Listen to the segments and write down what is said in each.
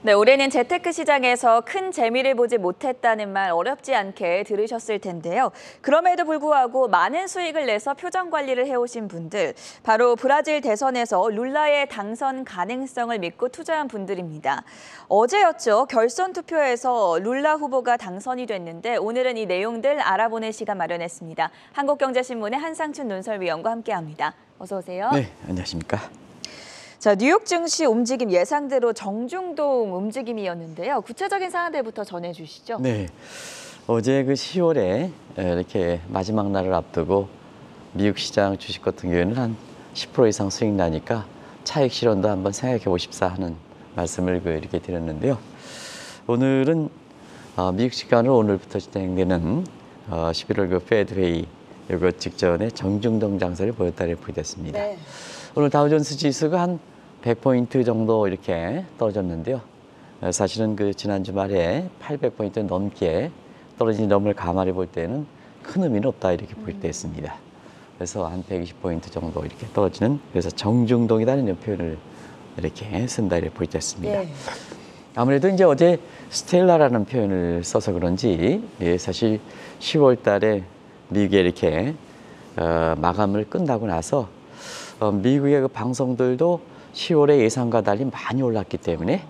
네, 올해는 재테크 시장에서 큰 재미를 보지 못했다는 말 어렵지 않게 들으셨을 텐데요. 그럼에도 불구하고 많은 수익을 내서 표정 관리를 해오신 분들, 바로 브라질 대선에서 룰라의 당선 가능성을 믿고 투자한 분들입니다. 어제였죠. 결선 투표에서 룰라 후보가 당선이 됐는데 오늘은 이 내용들 알아보는 시간 마련했습니다. 한국경제신문의 한상춘 논설위원과 함께합니다. 어서 오세요. 네, 안녕하십니까. 자, 뉴욕 증시 움직임 예상대로 정중동 움직임이었는데요. 구체적인 사안들부터 전해주시죠. 네, 어제 그 10월에 이렇게 마지막 날을 앞두고 미국 시장 주식 같은 경우에는 한 10% 이상 수익 나니까 차익 실현도 한번 생각해 보십사 하는 말씀을 이렇게 드렸는데요. 오늘은 미국 시간으로 오늘부터 진행되는 11월 그 페드 회의 이거 직전에 정중동 장세를 보였다고 보였습니다. 네. 오늘 다우존스 지수가 한 100포인트 정도 이렇게 떨어졌는데요. 사실은 그 지난 주말에 800포인트 넘게 떨어진 점을 감안해 볼 때는 큰 의미는 없다 이렇게 볼 때 있습니다. 그래서 한 120포인트 정도 이렇게 떨어지는, 그래서 정중동이라는 표현을 이렇게 쓴다 이렇게 볼 때 있습니다. 예. 아무래도 이제 어제 스텔라라는 표현을 써서 그런지 사실 10월 달에 미국에 이렇게 마감을 끝나고 나서 미국의 그 방송들도 10월의 예상과 달리 많이 올랐기 때문에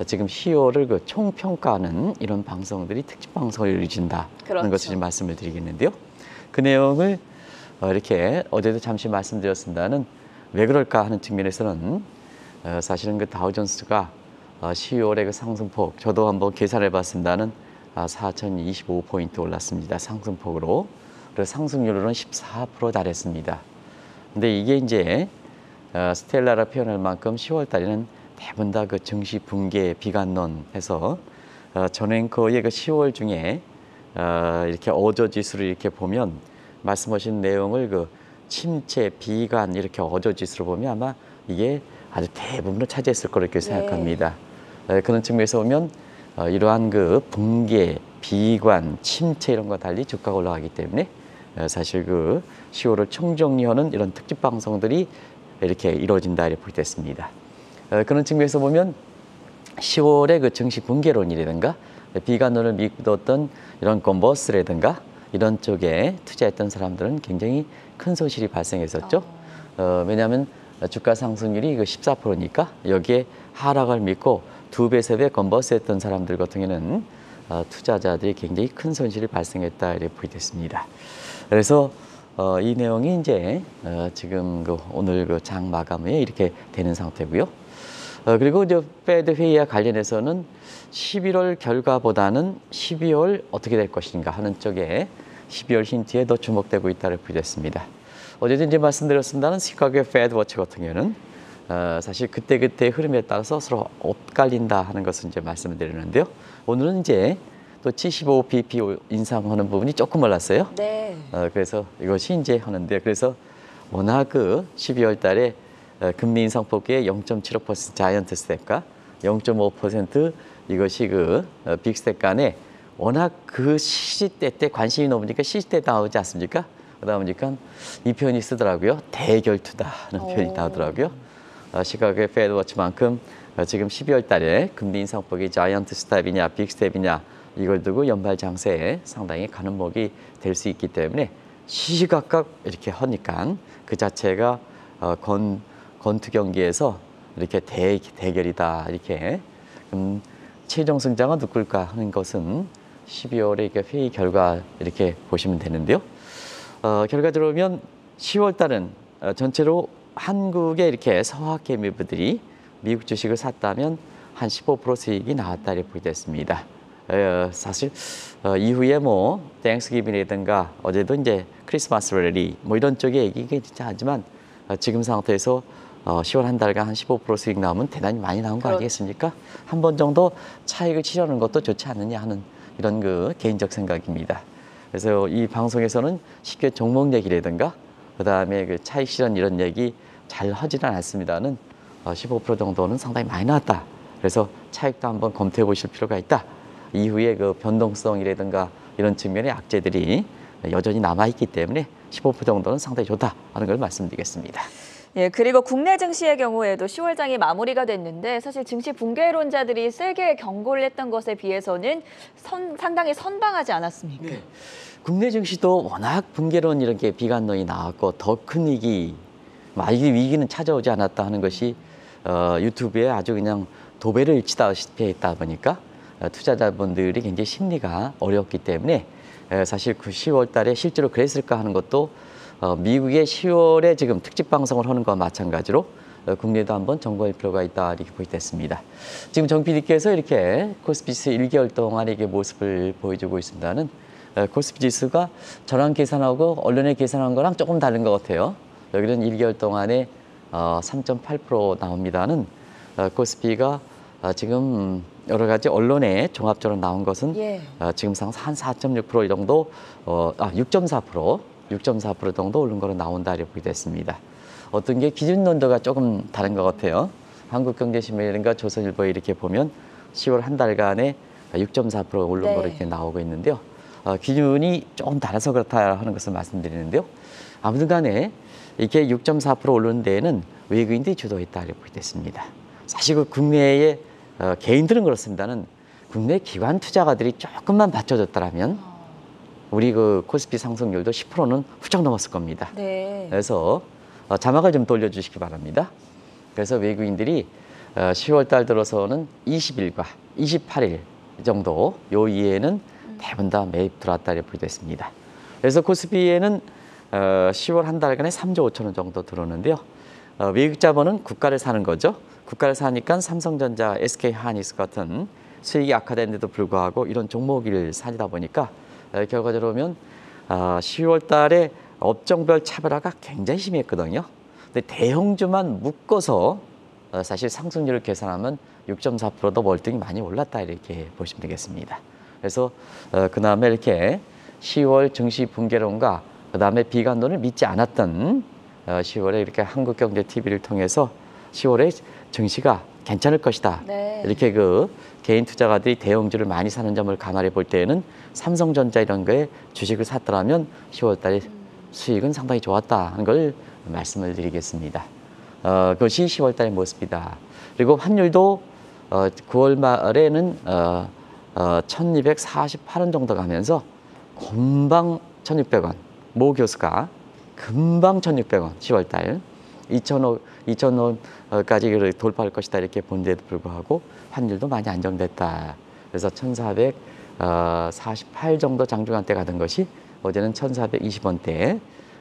지금 10월을 그 총평가하는 이런 방송들이 특집 방송을 이루어진다는 그렇죠. 것을 지금 말씀을 드리겠는데요. 그 내용을 이렇게 어제도 잠시 말씀드렸습니다는 왜 그럴까 하는 측면에서는 사실은 그 다우존스가 10월의 그 상승폭, 저도 한번 계산해 봤습니다는 4,025포인트 올랐습니다. 상승폭으로. 그래서 상승률은 14% 달했습니다. 근데 이게 이제 스텔라라 표현할 만큼 10월 달에는 대부분 다 그 증시 붕괴 비관론해서 전 앵커의 그 10월 중에 이렇게 어저 지수를 이렇게 보면 말씀하신 내용을 그 침체 비관 이렇게 어저 지수로 보면 아마 이게 아주 대부분을 차지했을 거로 이렇게 생각합니다. 그런 측면에서 보면 이러한 그 붕괴, 비관, 침체 이런 거 달리 주가가 올라가기 때문에 사실 그 10월을 총정리하는 이런 특집 방송들이 이렇게 이루어진다 이렇게 볼 때 있습니다. 그런 측면에서 보면 10월에 그 증시 붕괴론이라든가 비관론을 믿었던 이런 건버스라든가 이런 쪽에 투자했던 사람들은 굉장히 큰 손실이 발생했었죠. 왜냐하면 주가 상승률이 그 14%니까 여기에 하락을 믿고 2배, 3배 건버스했던 사람들 같은 경우는 투자자들이 굉장히 큰 손실이 발생했다 이렇게 볼 때 있습니다. 그래서 이 내용이 이제 지금 그 오늘 그 장 마감 후에 이렇게 되는 상태고요. 그리고 이제 페드 회의와 관련해서는 11월 결과보다는 12월 어떻게 될 것인가 하는 쪽에 12월 힌트에 더 주목되고 있다고 보겠습니다. 어제도 이제 말씀드렸습니다는 시카고의 페드 워치 같은 경우는 사실 그때그때 흐름에 따라서 서로 엇갈린다 하는 것을 이제 말씀을 드리는데요. 오늘은 이제 또 75bp 인상하는 부분이 조금 올랐어요. 네. 그래서 이것이 이제 하는데, 그래서 워낙 그 12월 달에 금리 인상 폭의 0.75% 자이언트 스텝과 0.5% 이것이 그 빅스텝 간에 워낙 그 시시때 때 관심이 높으니까 시시때 나오지 않습니까? 그러다 보니까 이 표현이 쓰더라고요. 대결투다는 표현이 나오더라고요. 시카고의 페드 워치만큼 지금 12월 달에 금리 인상폭이 자이언트 스텝이냐 빅스텝이냐 이걸 두고 연말 장세에 상당히 가늠목이 될 수 있기 때문에 시시각각 이렇게 하니까 그 자체가 권투 경기에서 이렇게 대결이다 이렇게 최종 승자가 누굴까 하는 것은 12월에 이렇게 회의 결과 이렇게 보시면 되는데요. 결과적으로 보면 10월 달은 전체로 한국의 이렇게 서학 개미부들이 미국 주식을 샀다면 한 15% 수익이 나왔다 이렇게 보겠습니다. 사실 이후에 뭐 땡스기빙이라든가 어제도 이제 크리스마스 랠리 뭐 이런 쪽에 얘기가 진짜 하지만 지금 상태에서 10월 한 달간 한 15% 수익 나오면 대단히 많이 나온 거 아니겠습니까? 한 번 정도 차익을 치려는 것도 좋지 않느냐 하는 이런 그 개인적 생각입니다. 그래서 이 방송에서는 쉽게 종목 얘기라든가 그다음에 그 차익 실현 이런 얘기 잘 하지는 않습니다는 15% 정도는 상당히 많이 나왔다. 그래서 차익도 한번 검토해 보실 필요가 있다. 이후에 그 변동성이라든가 이런 측면의 악재들이 여전히 남아있기 때문에 15% 정도는 상당히 좋다 하는 걸 말씀드리겠습니다. 예, 그리고 국내 증시의 경우에도 10월장이 마무리가 됐는데 사실 증시 붕괴론자들이 세게 경고를 했던 것에 비해서는 상당히 선방하지 않았습니까? 네. 국내 증시도 워낙 붕괴론 이런 게 비관론이 나왔고 더 큰 위기, 이 위기는 찾아오지 않았다 하는 것이 유튜브에 아주 그냥 도배를 치다시피 했다 보니까 투자자분들이 굉장히 심리가 어려웠기 때문에 사실 그 10월 달에 실제로 그랬을까 하는 것도 미국의 10월에 지금 특집 방송을 하는 것과 마찬가지로 국내도 한번 점검할 필요가 있다 이렇게 보이됐습니다. 지금 정 PD께서 이렇게 코스피 지수 1개월 동안 이게 모습을 보여주고 있습니다는 코스피 지수가 저랑 계산하고 언론에 계산한 거랑 조금 다른 것 같아요. 여기는 1개월 동안에 3.8% 나옵니다는 코스피가 지금 여러 가지 언론에 종합적으로 나온 것은 예. 지금 상 한 4.6% 정도, 6.4% 정도 오른 거로 나온다 이렇게 보겠습니다. 어떤 게 기준 논도가 조금 다른 것 같아요. 한국경제신문이라든가 조선일보에 이렇게 보면 10월 한 달간에 6.4% 오른 네. 거로 이렇게 나오고 있는데요. 기준이 조금 달라서 그렇다 하는 것을 말씀드리는데요. 아무튼 간에 이렇게 6.4% 오르는 데에는 외국인들이 주도했다 이렇게 보겠습니다. 사실 그 국내의 개인들은 그렇습니다는 국내 기관 투자가들이 조금만 받쳐줬더라면 우리 그 코스피 상승률도 10%는 훌쩍 넘었을 겁니다. 네. 그래서 자막을 좀 돌려주시기 바랍니다. 그래서 외국인들이 10월 달 들어서는 20일과 28일 정도 요 이후에는 대부분 다 매입 들어왔다 이렇게 보겠습니다. 그래서 코스피에는 10월 한 달간에 3조 5천 원 정도 들어오는데요. 외국 자본은 국가를 사는 거죠. 국가를 사니까 삼성전자, SK하이닉스 같은 수익이 악화됐는데도 불구하고 이런 종목을 사다 보니까 결과적으로 보면 10월 달에 업종별 차별화가 굉장히 심했거든요. 근데 대형주만 묶어서 사실 상승률을 계산하면 6.4%도 월등히 많이 올랐다 이렇게 보시면 되겠습니다. 그래서 그다음에 이렇게 10월 증시 붕괴론과 그다음에 비관론을 믿지 않았던 10월에 이렇게 한국경제TV를 통해서 10월에 증시가 괜찮을 것이다. 네. 이렇게 그 개인 투자가들이 대형주를 많이 사는 점을 감안해 볼 때에는 삼성전자 이런 거에 주식을 샀더라면 10월 달에 수익은 상당히 좋았다 하는 걸 말씀을 드리겠습니다. 그것이 10월 달의 모습이다. 그리고 환율도 9월 말에는 1248원 정도 가면서 금방 1600원. 모 교수가 금방 1600원 10월 달 2000원까지 돌파할 것이다 이렇게 본데도 불구하고 환율도 많이 안정됐다. 그래서 1448 정도 장중한 때 가던 것이 어제는 1420원대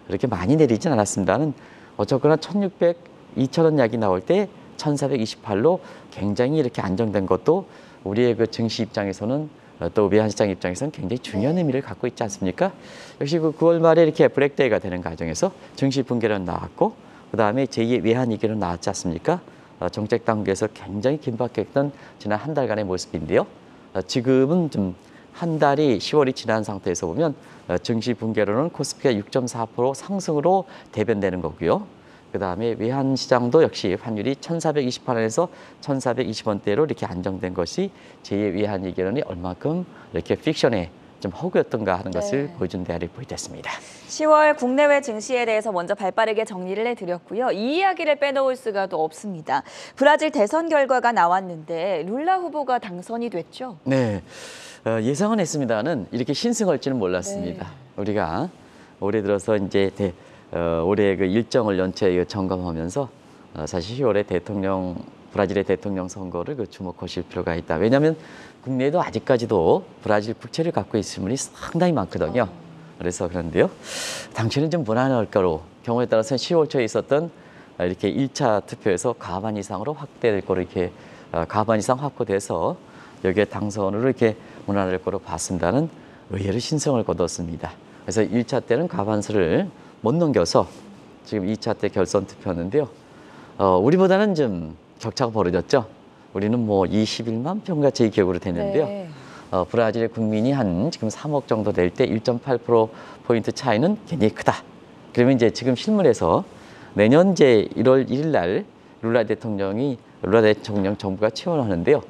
그렇게 많이 내리진 않았습니다는 어쨌거나 1600, 2000원 약이 나올 때 1428로 굉장히 이렇게 안정된 것도 우리의 그 증시 입장에서는 또 외환시장 입장에서는 굉장히 중요한 의미를 갖고 있지 않습니까? 역시 그 9월 말에 이렇게 블랙데이가 되는 과정에서 증시 붕괴론 나왔고 그다음에 제2의 외환위기론 나왔지 않습니까? 정책 당국에서 굉장히 긴박했던 지난 한 달간의 모습인데요. 지금은 좀 한 달이 10월이 지난 상태에서 보면 증시 붕괴론은 코스피가 6.4% 상승으로 대변되는 거고요. 그다음에 외환시장도 역시 환율이 1428원에서 1420원대로 이렇게 안정된 것이 제2의 외환위기론이 얼마큼 이렇게 픽션에 좀 허구였던가 하는 것을 보여준 대로 보이됐습니다. 10월 국내외 증시에 대해서 먼저 발빠르게 정리를 해드렸고요. 이 이야기를 빼놓을 수가 또 없습니다. 브라질 대선 결과가 나왔는데 룰라 후보가 당선이 됐죠? 네, 예상은 했습니다는 이렇게 신승할지는 몰랐습니다. 우리가 올해 들어서 이제 올해 그 일정을 연체 점검하면서 사실 10월에 브라질의 대통령 선거를 주목하실 필요가 있다. 왜냐하면 국내에도 아직까지도 브라질 국채를 갖고 있을 분이 상당히 많거든요. 그래서 그런데요. 당초에는 좀 무난할 거로 경우에 따라서는 10월 초에 있었던 이렇게 1차 투표에서 과반 이상으로 확대될 거로 이렇게 과반 이상 확보돼서 여기에 당선으로 이렇게 무난할 거로 봤습니다는 의외로 신성을 거뒀습니다. 그래서 1차 때는 과반수를 못 넘겨서 지금 2차 때 결선 투표하는데요. 우리보다는 좀 격차가 벌어졌죠. 우리는 뭐 21만 표인가 제 기억으로 됐는데요. 브라질의 국민이 한 지금 3억 정도 될 때 1.8%포인트 차이는 굉장히 크다. 그러면 이제 지금 실물에서 내년 이제 1월 1일 날 룰라 대통령 정부가 취임을 하는데요.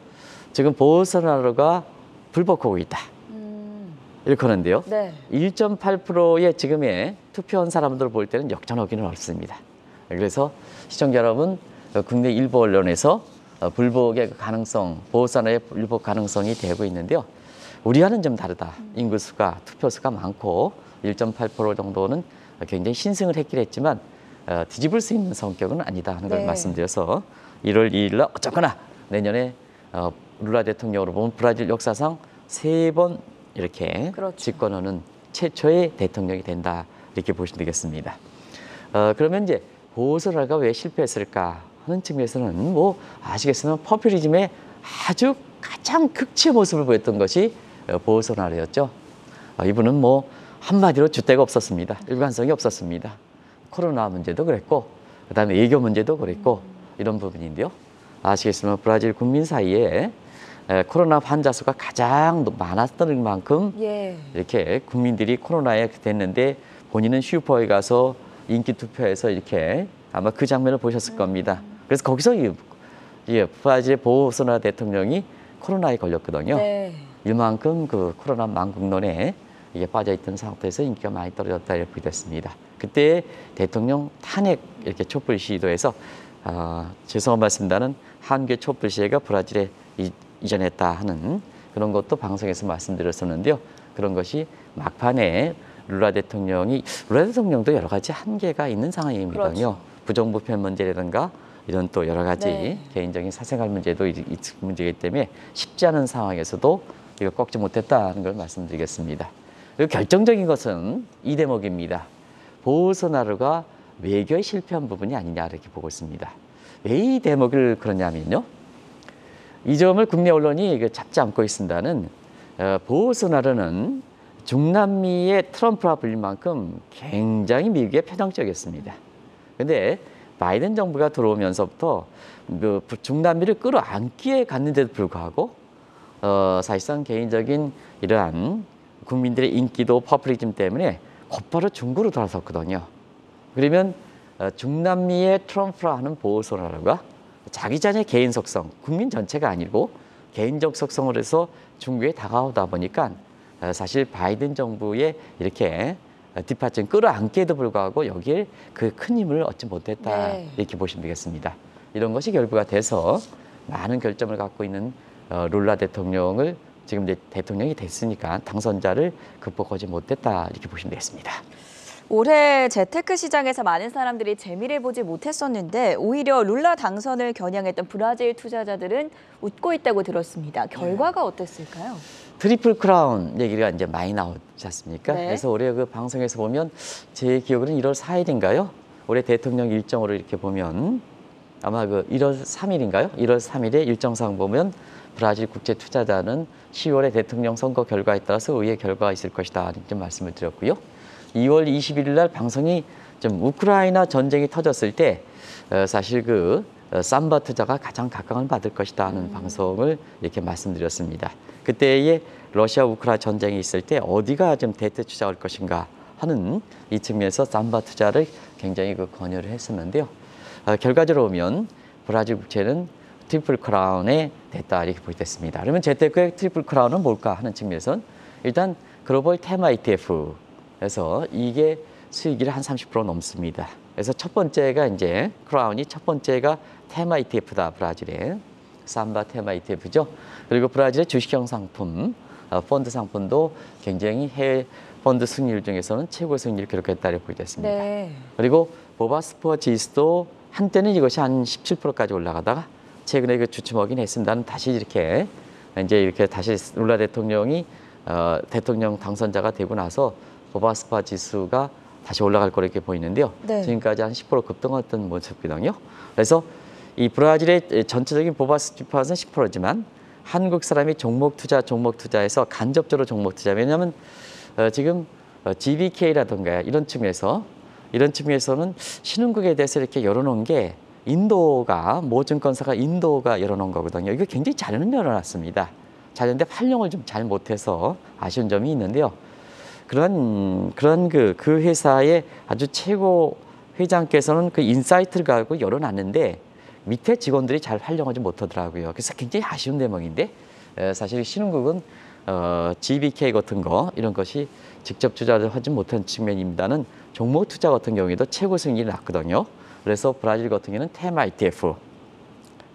지금 보솔소나로가 불복하고 있다. 이렇게 하는데요. 네. 1.8%의 지금의 투표한 사람들을 볼 때는 역전하기는 어렵습니다. 그래서 시청자 여러분, 국내 일부 언론에서 불복의 가능성, 보호선언의 불복 가능성이 되고 있는데요. 우리와는 좀 다르다. 인구수가, 투표수가 많고 1.8% 정도는 굉장히 신승을 했긴 했지만 뒤집을 수 있는 성격은 아니다 하는 걸 네. 말씀드려서 1월 2일 날 어쨌거나 내년에 룰라 대통령으로 보면 브라질 역사상 3번 이렇게 그렇죠. 집권하는 최초의 대통령이 된다 이렇게 보시면 되겠습니다. 그러면 이제 보호선언가 왜 실패했을까 하는 측면에서는 뭐 아시겠지만 포퓰리즘의 아주 가장 극치의 모습을 보였던 것이 보호선언이었죠. 이분은 뭐 한마디로 줏대가 없었습니다. 일관성이 없었습니다. 코로나 문제도 그랬고 그다음에 외교 문제도 그랬고 이런 부분인데요. 아시겠지만 브라질 국민 사이에 코로나 환자 수가 가장 많았던 만큼 예. 이렇게 국민들이 코로나에 됐는데 본인은 슈퍼에 가서 인기 투표에서 이렇게 아마 그 장면을 보셨을 겁니다. 그래서 거기서 브라질의 보소나 대통령이 코로나에 걸렸거든요. 네. 이만큼 그 코로나 망국론에 이게 빠져있던 상태에서 인기가 많이 떨어졌다 이렇게 됐습니다. 그때 대통령 탄핵 이렇게 촛불 시도에서 죄송한 말씀다는 한국의 촛불 시위가 브라질에 이전했다 하는 그런 것도 방송에서 말씀드렸었는데요. 그런 것이 막판에 룰라 대통령도 여러 가지 한계가 있는 상황이거든요. 그렇죠. 부정부패 문제라든가 이런 또 여러 가지 네. 개인적인 사생활 문제도 이 문제이기 때문에 쉽지 않은 상황에서도 이걸 꺾지 못했다는 걸 말씀드리겠습니다. 그리고 결정적인 것은 이 대목입니다. 보우소나루가 외교에 실패한 부분이 아니냐 이렇게 보고 있습니다. 왜 이 대목을 그러냐면요. 이 점을 국내 언론이 잡지 않고 있습니다는 보우소나루는 중남미의 트럼프라 불릴 만큼 굉장히 미국에 편향적이었습니다. 그런데 바이든 정부가 들어오면서부터 그 중남미를 끌어안기에 갔는데도 불구하고 사실상 개인적인 이러한 국민들의 인기도 포퓰리즘 때문에 곧바로 중국으로 돌아섰거든요. 그러면 중남미의 트럼프라 하는 보호소나루가 자기 자신의 개인 속성, 국민 전체가 아니고 개인적 속성을 해서 중국에 다가오다 보니까 사실 바이든 정부의 이렇게 뒷받침 끌어안기에도 불구하고 여기에 그 큰 힘을 얻지 못했다 네. 이렇게 보시면 되겠습니다. 이런 것이 결부가 돼서 많은 결점을 갖고 있는 룰라 대통령을 지금 이제 대통령이 됐으니까 당선자를 극복하지 못했다 이렇게 보시면 되겠습니다. 올해 재테크 시장에서 많은 사람들이 재미를 보지 못했었는데 오히려 룰라 당선을 겨냥했던 브라질 투자자들은 웃고 있다고 들었습니다. 결과가 어땠을까요? 트리플 크라운 얘기가 이제 많이 나오지 않습니까? 네. 그래서 올해 그 방송에서 보면 제 기억으로는 1월 4일인가요? 올해 대통령 일정으로 이렇게 보면 아마 그 1월 3일인가요? 1월 3일에 일정상 보면 브라질 국제 투자자는 10월에 대통령 선거 결과에 따라서 의회 결과가 있을 것이다 이렇게 말씀을 드렸고요. 2월 21일 날 방송이 좀 우크라이나 전쟁이 터졌을 때 사실 그 삼바 투자가 가장 각광을 받을 것이다 하는 방송을 이렇게 말씀드렸습니다. 그때의 러시아 우크라이나 전쟁이 있을 때 어디가 좀 대체 투자할 것인가 하는 이 측면에서 삼바 투자를 굉장히 그 권유를 했었는데요. 결과적으로 보면 브라질 국채는 트리플 크라운에 됐다 이렇게 보겠습니다. 그러면 재테크의 트리플 크라운은 뭘까 하는 측면에서는 일단 글로벌 테마 ETF에서 이게 수익률이 한 30% 넘습니다. 그래서 첫 번째가 이제 크라운이 첫 번째가 테마 ETF다 브라질의 삼바 테마 ETF죠. 그리고 브라질의 주식형 상품, 펀드 상품도 굉장히 해외 펀드 수익률 중에서는 최고 수익률을 기록했다 이렇게 보겠습니다. 네. 그리고 보바스포아 지수도 한때는 이것이 한 17%까지 올라가다가 최근에 그 주춤하긴 했습니다는 다시 이렇게 다시 룰라 대통령이 대통령 당선자가 되고 나서 보바스포아 지수가 다시 올라갈 거로 이렇게 보이는데요. 네. 지금까지 한 10% 급등했던 모습이거든요. 그래서 이 브라질의 전체적인 보바스포아는 10%지만 한국 사람이 종목 투자에서 간접적으로 종목 투자. 왜냐하면 지금 GBK라든가 이런 측면에서는 신흥국에 대해서 이렇게 열어놓은 게 모 증권사가 인도가 열어놓은 거거든요. 이거 굉장히 잘 열어놨습니다. 잘 했는데 활용을 좀 잘 못해서 아쉬운 점이 있는데요. 그런 그 회사의 아주 최고 회장께서는 그 인사이트를 가지고 열어놨는데 밑에 직원들이 잘 활용하지 못하더라고요. 그래서 굉장히 아쉬운 대목인데 사실 신흥국은 GBK 같은 거 이런 것이 직접 투자를 하지 못한 측면입니다는 종목 투자 같은 경우에도 최고 수익률이 낮거든요. 그래서 브라질 같은 경우는 테마 ETF,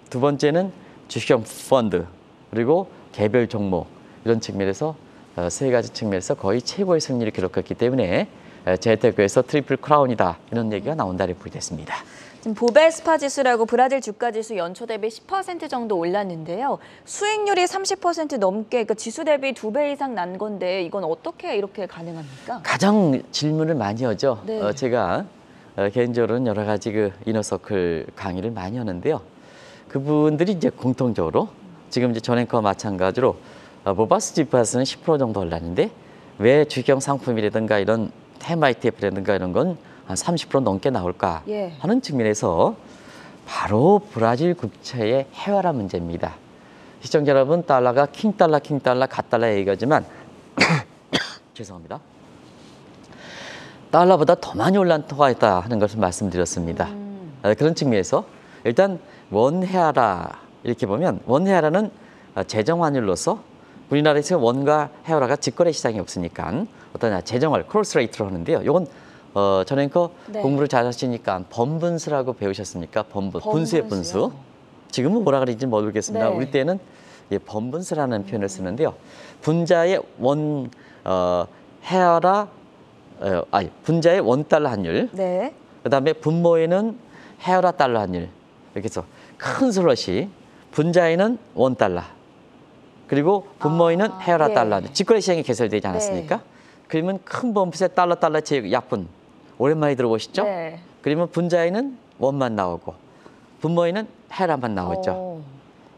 두 번째는 주식형 펀드, 그리고 개별 종목 이런 측면에서 세 가지 측면에서 거의 최고의 승리를 기록했기 때문에 재테크에서 트리플 크라운이다 이런 얘기가 나온다고 보겠습니다. 지금 보베스파 지수라고 브라질 주가 지수 연초 대비 10% 정도 올랐는데요. 수익률이 30% 넘게, 그러니까 지수 대비 2배 이상 난 건데 이건 어떻게 이렇게 가능합니까? 가장 질문을 많이 하죠. 네. 제가 개인적으로는 여러 가지 그 이너서클 강의를 많이 하는데요. 그분들이 이제 공통적으로 지금 이제 전앵커와 마찬가지로 보바스 지수는 10% 정도 올랐는데 왜 주경 상품이라든가 이런 테마 ETF라든가 이런 건 한 30% 넘게 나올까 예. 하는 측면에서 바로 브라질 국채의 해외화 문제입니다. 시청자 여러분, 달러가 킹달러, 갓달러 얘기하지만 죄송합니다. 달러보다 더 많이 올란 터가 있다 하는 것을 말씀드렸습니다. 그런 측면에서 일단 원해화라 이렇게 보면 원해화라는 재정환율로서 우리나라에서 원과 해화라가 직거래 시장이 없으니까 어떤 재정을 크로스 레이트로 하는데요. 이건 전앵커 네. 공부를 잘 하시니까 번분수라고 배우셨습니까? 분수의 분수. 번분수요? 지금은 뭐라 그러는지 모르겠습니다. 네. 우리 때는 번분수라는 표현을 쓰는데요. 분자의 해화라 분자의 원달러 환율, 네. 그다음에 분모에는 해화라 달러 환율. 이렇게 해서 큰 슬롯이 분자에는 원달러, 그리고 분모에는 해화라 예. 달러 환율. 직거래 시장이 개설되지 않았습니까? 네. 그러면 큰 범프에 달러 제 약분. 오랜만에 들어보시죠? 네. 그러면 분자에는 원만 나오고 분모에는 해화라만 나오죠.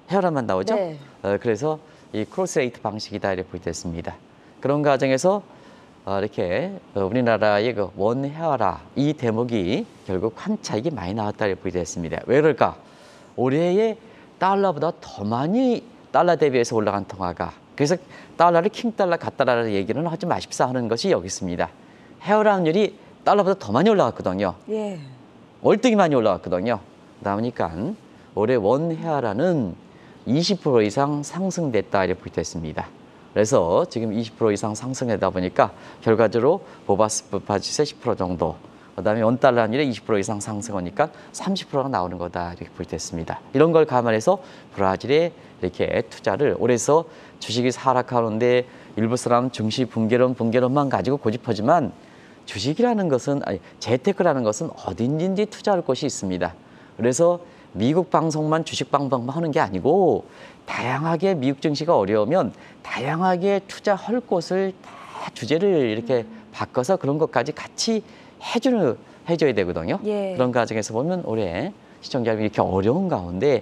해화라만 나오죠. 네. 그래서 이 크로스 레이트 방식이다 이렇게 보겠습니다. 그런 과정에서 이렇게 우리나라의 그 원해화라 이 대목이 결국 한 차익이 많이 나왔다 이렇게 보겠습니다. 왜 그럴까? 올해의 달러보다 더 많이 달러 대비해서 올라간 통화가, 그래서 달러를 킹달러, 갓달러라는 얘기는 하지 마십사 하는 것이 여기 있습니다. 해화라 확률이 달러보다 더 많이 올라갔거든요. 예. 월등히 많이 올라갔거든요. 그러다 보니까 올해 원해화라는 20% 이상 상승됐다 이렇게 보겠습니다. 그래서 지금 20% 이상 상승하다 보니까 결과적으로 보바스파 지수 10% 정도, 그다음에 원달러 환율이 20% 이상 상승하니까 30%가 나오는 거다 이렇게 보겠습니다. 이런 걸 감안해서 브라질에 이렇게 투자를 올해서 주식이 하락하는데 일부 사람은 증시 붕괴론만 가지고 고집하지만 주식이라는 것은 재테크라는 것은 어딘지 투자할 곳이 있습니다. 그래서 미국 방송만 주식 방송만 하는 게 아니고 다양하게 미국 증시가 어려우면 다양하게 투자할 곳을 다 주제를 이렇게 바꿔서 그런 것까지 같이 해줘야 되거든요. 예. 그런 과정에서 보면 올해 시청자 여러분 이렇게 어려운 가운데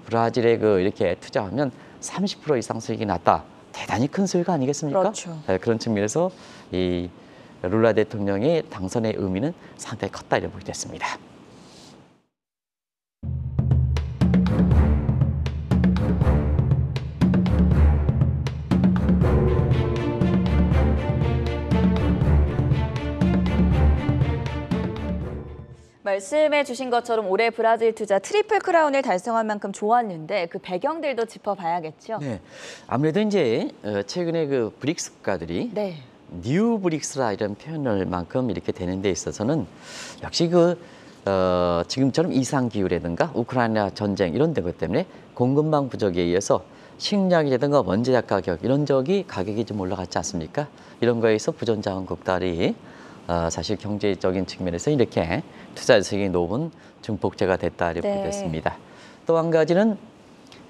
브라질에 이렇게 투자하면 30% 이상 수익이 났다. 대단히 큰 수익 아니겠습니까? 그렇죠. 그런 측면에서 이 룰라 대통령의 당선의 의미는 상당히 컸다 이렇게 보게 됐습니다. 말씀해 주신 것처럼 올해 브라질 투자 트리플 크라운을 달성한 만큼 좋았는데 그 배경들도 짚어봐야겠죠? 네, 아무래도 이제 최근에 그 브릭스 국가들이 네. 뉴 브릭스라 이런 표현을 만큼 이렇게 되는 데 있어서는 역시 지금처럼 이상기후라든가 우크라이나 전쟁 이런 것 때문에 공급망 부족에 의해서 식량이라든가 원재료 가격 이런 가격이 좀 올라갔지 않습니까? 이런 거에서 부전자원국들이 사실 경제적인 측면에서 이렇게 투자 수익이 높은 증폭제가 됐다 이렇게 네. 보겠습니다. 또 한 가지는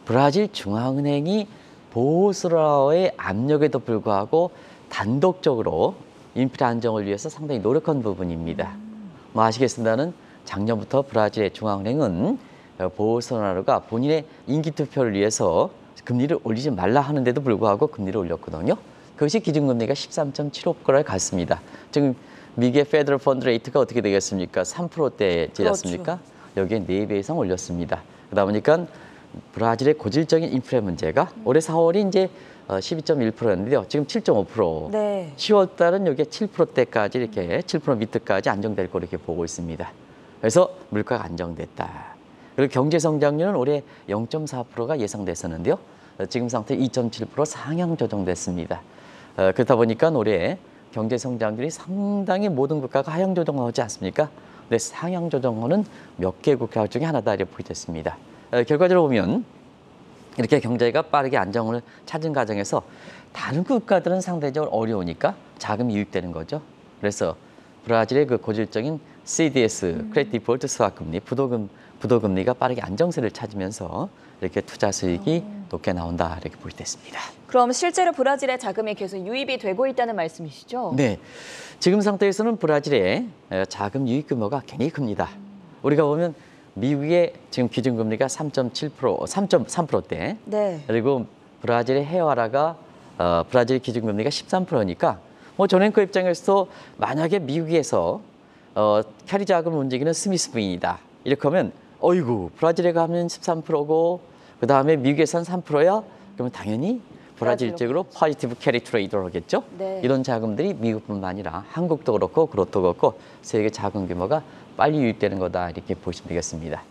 브라질 중앙은행이 보호수라의 압력에도 불구하고 단독적으로 인플레 안정을 위해서 상당히 노력한 부분입니다. 뭐 아시겠습니다는 작년부터 브라질의 중앙은행은 보호소나루가 본인의 인기 투표를 위해서 금리를 올리지 말라 하는데도 불구하고 금리를 올렸거든요. 그것이 기준금리가 13.75%를 갔습니다. 지금 미국의 페더럴 펀드 레이트가 어떻게 되겠습니까? 3%대지 않습니까? 그렇죠. 여기에 4배 이상 올렸습니다. 그러다 보니까 브라질의 고질적인 인플레 문제가 올해 4월이 이제 12.1%였는데요. 지금 7.5%. 네. 10월 달은 여기에 7%대까지 이렇게 7% 밑까지 안정될 거로 이렇게 보고 있습니다. 그래서 물가가 안정됐다. 그리고 경제 성장률은 올해 0.4%가 예상됐었는데요. 지금 상태 2.7% 상향 조정됐습니다. 그렇다 보니까 올해 경제 성장률이 상당히 모든 국가가 하향 조정하지 않습니까? 근데 상향 조정하는 몇 개 국가 중에 하나다 이렇게 보겠습니다. 결과적으로 보면 이렇게 경제가 빠르게 안정을 찾은 과정에서 다른 국가들은 상대적으로 어려우니까 자금이 유입되는 거죠. 그래서 브라질의 그 고질적인 CDS, 크레딧 디폴트 스왑금리, 부도금리가 빠르게 안정세를 찾으면서 이렇게 투자 수익이 높게 나온다 이렇게 보겠습니다. 그럼 실제로 브라질에 자금이 계속 유입이 되고 있다는 말씀이시죠? 네, 지금 상태에서는 브라질의 자금 유입 규모가 굉장히 큽니다. 우리가 보면 미국의 지금 기준금리가 3.7%, 3.3%대, 네. 그리고 브라질의 해와라가 브라질 기준금리가 13%니까 뭐 전행커 입장에서 만약에 미국에서 캐리 자금을 움직이는 스미스 부인이다. 이렇게 하면 어이구 브라질에 가면 13%고 그 다음에 미국에선 3%야? 그러면 당연히 브라질 쪽으로 포지티브 캐리 트레이드를 하겠죠. 네. 이런 자금들이 미국뿐만 아니라 한국도 그렇고 그것도 그렇고 세계 자금 규모가 빨리 유입되는 거다 이렇게 보시면 되겠습니다.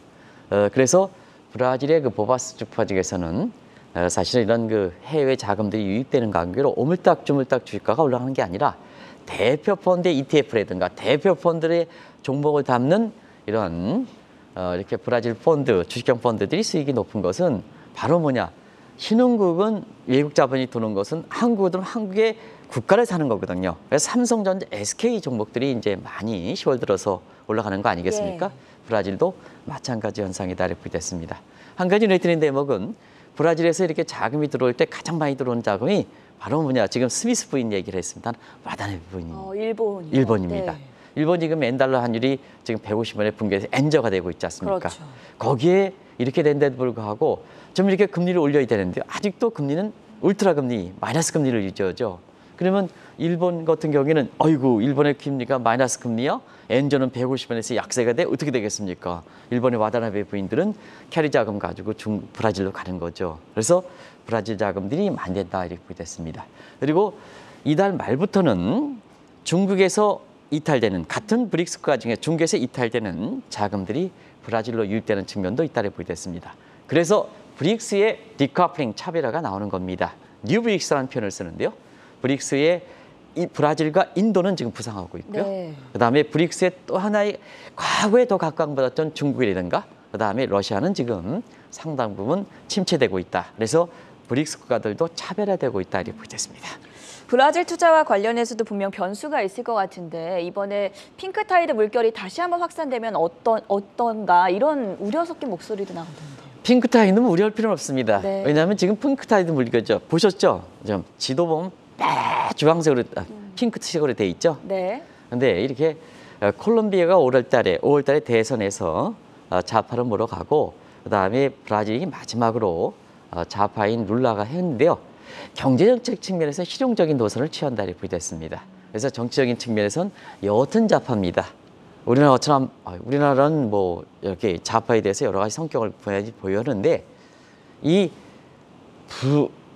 그래서 브라질의 그 보바스 주파직에서는 사실은 이런 그 해외 자금들이 유입되는 관계로 오물딱주물딱 주식가가 올라가는 게 아니라 대표 펀드의 ETF라든가 대표 펀드의 종목을 담는 이런 이렇게 브라질 펀드, 주식형 펀드들이 수익이 높은 것은 바로 뭐냐? 신흥국은 외국 자본이 도는 것은 한국은 한국의 국가를 사는 거거든요. 그래서 삼성전자, SK 종목들이 이제 많이 10월 들어서 올라가는 거 아니겠습니까? 예. 브라질도 마찬가지 현상이다 이렇게 됐습니다. 한 가지 눈에 띄는 대목은 브라질에서 이렇게 자금이 들어올 때 가장 많이 들어오는 자금이 바로 뭐냐? 지금 스미스 부인 얘기를 했습니다. 와다나베 부인입니다. 일본. 일본입니다. 네. 일본 지금 엔달러 환율이 지금 150원에 붕괴해서 엔저가 되고 있지 않습니까? 그렇죠. 거기에 이렇게 된데도 불구하고 좀 이렇게 금리를 올려야 되는데 아직도 금리는 울트라 금리, 마이너스 금리를 유지하죠. 그러면 일본 같은 경우에는 어이구 일본의 금리가 마이너스 금리야? 엔저는 150원에서 약세가 돼? 어떻게 되겠습니까? 일본의 와다나베 부인들은 캐리 자금 가지고 브라질로 가는 거죠. 그래서 브라질 자금들이 많이 된다 이렇게 됐습니다. 그리고 이달 말부터는 중국에서 이탈되는 같은 브릭스 국가 중에 중국에서 이탈되는 자금들이 브라질로 유입되는 측면도 있다고 보겠습니다. 그래서 브릭스의 디커플링 차별화가 나오는 겁니다. 뉴 브릭스라는 표현을 쓰는데요. 브릭스의 브라질과 인도는 지금 부상하고 있고요. 네. 그다음에 브릭스의 또 하나의 과거에 더 각광받았던 중국이라든가 그다음에 러시아는 지금 상당 부분 침체되고 있다. 그래서 브릭스 국가들도 차별화되고 있다 이렇게 보겠습니다. 브라질 투자와 관련해서도 분명 변수가 있을 것 같은데 이번에 핑크타이드 물결이 다시 한번 확산되면 어떤가 이런 우려 섞인 목소리도 나오던데요. 핑크타이드는 우려할 필요는 없습니다. 네. 왜냐하면 지금 핑크타이드 물결이죠. 보셨죠? 좀 지도 보면 주황색으로 핑크색으로 돼 있죠. 네. 근데 이렇게 콜롬비아가 5월 달에 대선에서 좌파로 몰아가고 그다음에 브라질이 마지막으로 좌파인 룰라가 했는데요. 경제정책 측면에서 실용적인 노선을 취한다 이렇게 됐습니다. 그래서 정치적인 측면에서는 여튼 좌파입니다. 우리나라처럼 우리나라는 뭐 이렇게 좌파에 대해서 여러 가지 성격을 보여하는데 이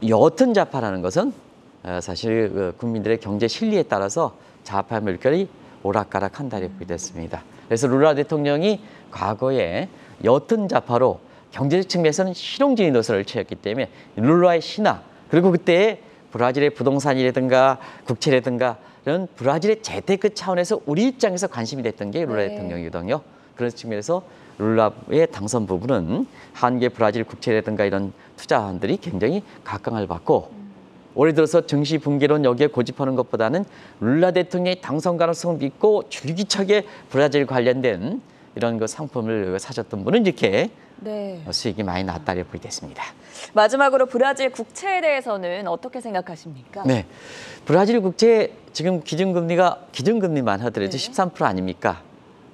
여튼 좌파라는 것은 사실 국민들의 경제 실리에 따라서 좌파 물결이 오락가락한다 이렇게 됐습니다. 그래서 룰라 대통령이 과거에 여튼 좌파로 경제적 측면에서는 실용적인 노선을 취했기 때문에 룰라의 신화 그리고 그때 브라질의 부동산이라든가 국채라든가 이런 브라질의 재테크 차원에서 우리 입장에서 관심이 됐던 게 룰라 대통령이거든요. 그런 측면에서 룰라의 당선 부분은 한국의 브라질 국채라든가 이런 투자원들이 굉장히 각광을 받고 올해 들어서 증시 붕괴론 여기에 고집하는 것보다는 룰라 대통령의 당선 가능성을 믿고 줄기차게 브라질 관련된 이런 그 상품을 사셨던 분은 이렇게 네. 수익이 많이 났다고 보겠습니다. 마지막으로 브라질 국채에 대해서는 어떻게 생각하십니까? 네, 브라질 국채 지금 기준금리만 하더라도 네. 13% 아닙니까?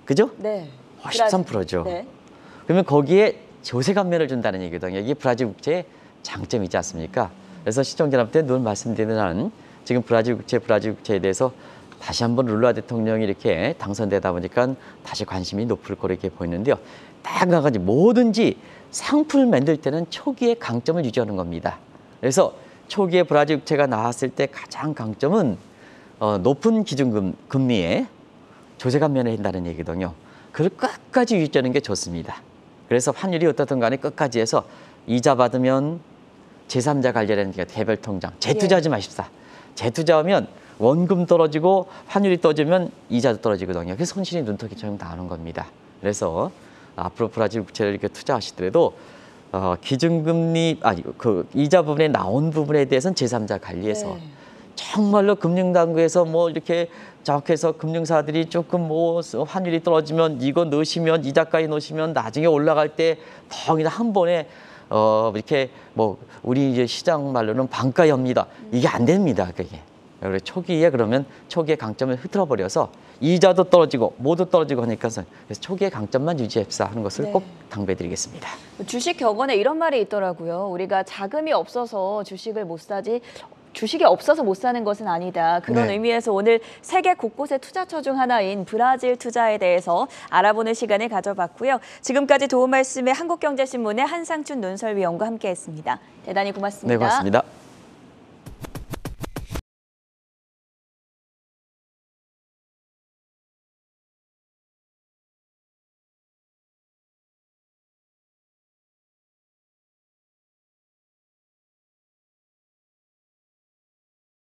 그죠? 네. 13%죠. 네. 그러면 거기에 조세 감면을 준다는 얘기거든요. 이게 브라질 국채의 장점이지 않습니까? 그래서 시청자분한테 늘 말씀드리는 한 지금 브라질 국채에 대해서 다시 한번 룰라 대통령이 이렇게 당선되다 보니까 다시 관심이 높을 거로 이렇게 보이는데요. 딱 한 가지 뭐든지 상품을 만들 때는 초기에 강점을 유지하는 겁니다. 그래서 초기에 브라질 국채가 나왔을 때 가장 강점은 높은 기준금리에 조세 감면을 한다는 얘기거든요. 그걸 끝까지 유지하는 게 좋습니다. 그래서 환율이 어떻든 간에 끝까지 해서 이자 받으면 제3자 관리라는 게 개별 통장 재투자하지 마십사. 재투자하면 원금 떨어지고 환율이 떨어지면 이자도 떨어지거든요. 그래서 손실이 눈터기처럼 나오는 겁니다. 그래서 앞으로 브라질 국채를 이렇게 투자하시더라도 기준금리 그 이자 부분에 나온 부분에 대해서는 제3자 관리해서 네. 정말로 금융당국에서 뭐 이렇게 정확해서 금융사들이 조금 뭐 환율이 떨어지면 이거 넣으시면 이자까지 넣으시면 나중에 올라갈 때 더 그냥 한 번에 이렇게 뭐 우리 이제 시장 말로는 반가입니다. 이게 안 됩니다. 그게. 그래서 초기에 그러면 초기의 강점을 흐트러 버려서 이자도 떨어지고 모두 떨어지고 하니까 그래서 초기의 강점만 유지합시다 하는 것을 네. 꼭 당부해드리겠습니다. 주식 격언에 이런 말이 있더라고요. 우리가 자금이 없어서 주식을 못 사지 주식이 없어서 못 사는 것은 아니다. 그런 네. 의미에서 오늘 세계 곳곳의 투자처 중 하나인 브라질 투자에 대해서 알아보는 시간을 가져봤고요. 지금까지 도움 말씀에 한국경제신문의 한상춘 논설위원과 함께했습니다. 대단히 고맙습니다. 네, 고맙습니다.